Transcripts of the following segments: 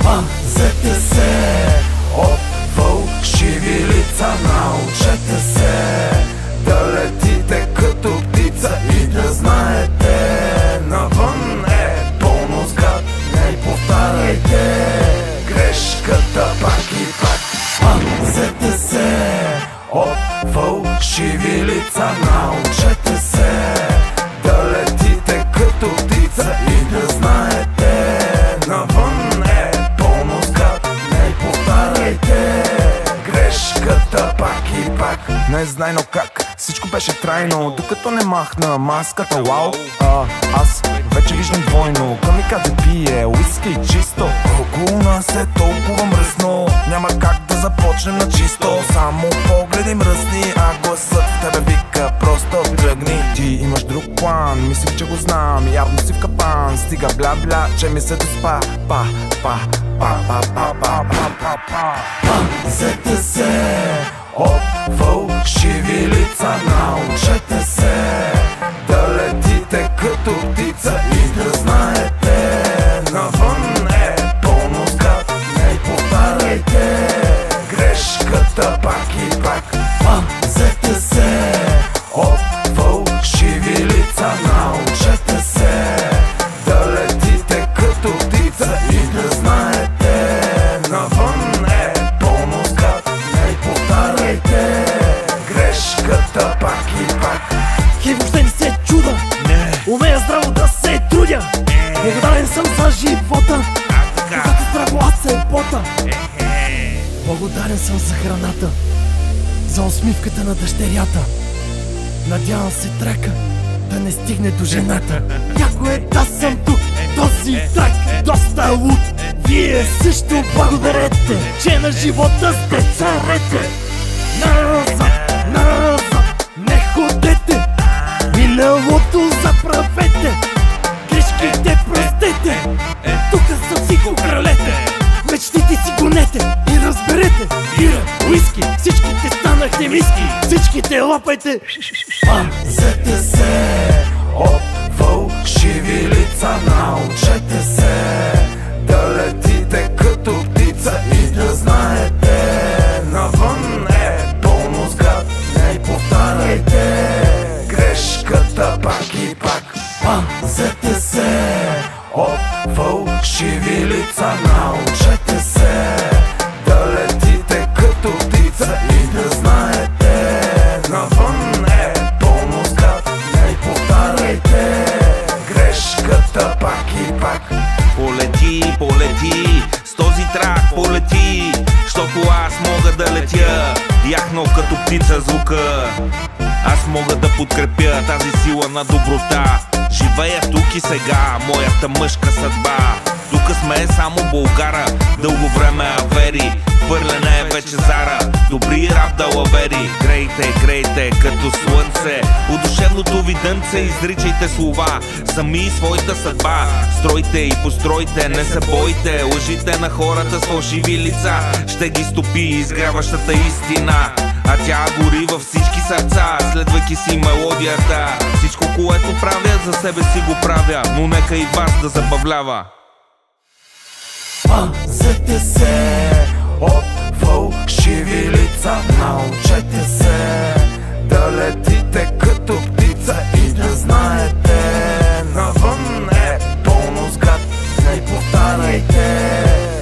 Пазете се от фалшиви лица, научете се да летите като птица и да знаете, навън е пълно сград. Не повтаряйте грешката пак и пак. Пазете се от фалшиви лица, научете се да летите като птица и да знаете, навън е пълно сград. Не повтаряйте грешката пак и пак. Не знайно как всичко беше трайно, докато не махна маската. Вау, аз вече виждам двойно. Камикадзе пие уиски чисто, около нас е толкова мръсно, няма как да започнем на чисто. Само погледи мръсни, а гласът в тебе вика просто тръгни. Ти имаш друг план, мислих, че го знам, явно си в капан. Стига бля-бля, че ми се доспа. Пазете се от фалшиви лица, научете се да летите като птица и да знаете, навън е пълно сград. Не повтаряйте грешката пак и пак. Пазете се от фалшиви лица, научете се да летите като птица и да знаете, навън е пълно сград. Не повтаряйте грешката пак и пак. Хей, въобще не се чуда, умея здраво да се трудя. Благодарен съм за живота, когато здраво аз се пота. Благодарен съм за храната, за усмивката на дъщерята. Надявам се трака да не стигне до жената. Яко е да съм тук, този трак доста луд. Вие също благодарете, че на живота сте царете. Назад, не ходете, миналото заправете, грешките простете, тук са всичко кралете. Мечтите си гонете и разберете, бира, уиски, всичките станахте миски, всичките лапайте. Пазете се от фалшиви лица, научете се да летите като птица и да знаете, навън е пълно сград. Не повтаряйте грешката пак и пак. Пазете се от фалшиви лица, научете се да летите като птица и да знаете, навън е пълно сград. Не повтаряйте грешката пак и пак. Полети, полети, с този трак полети, щото аз мога да летя, яхнал като птица звука. Аз мога да подкрепя тази сила на доброта. Живея тук и сега, моята мъжка съдба. Тук сме само Болгара, дълго време авери, хвърлене е вече Зара, добри рап далавери. Грейте, грейте като слънце, от душевното ви дънце изричайте слова, сами своята съдба стройте и постройте, не се бойте. Лъжите на хората с фалшиви лица ще ги стопи изгряващата истина, а тя гори във всички сърца, следвайки си мелодията. Всичко, което правя, за себе си го правя, но нека и вас да забавлява. Пазете се от фалшиви лица, научете се да летите като птица и да знаете, навън е пълно сград. Не повтаряйте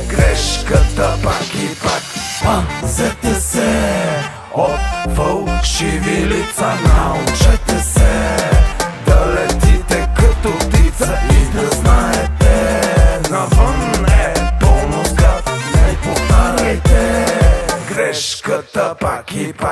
грешката пак и пак. Пазете се от фалшиви лица, научете се да летите като птица и да знаете, навън е пълно сград. Не повтаряйте грешката пак и пак.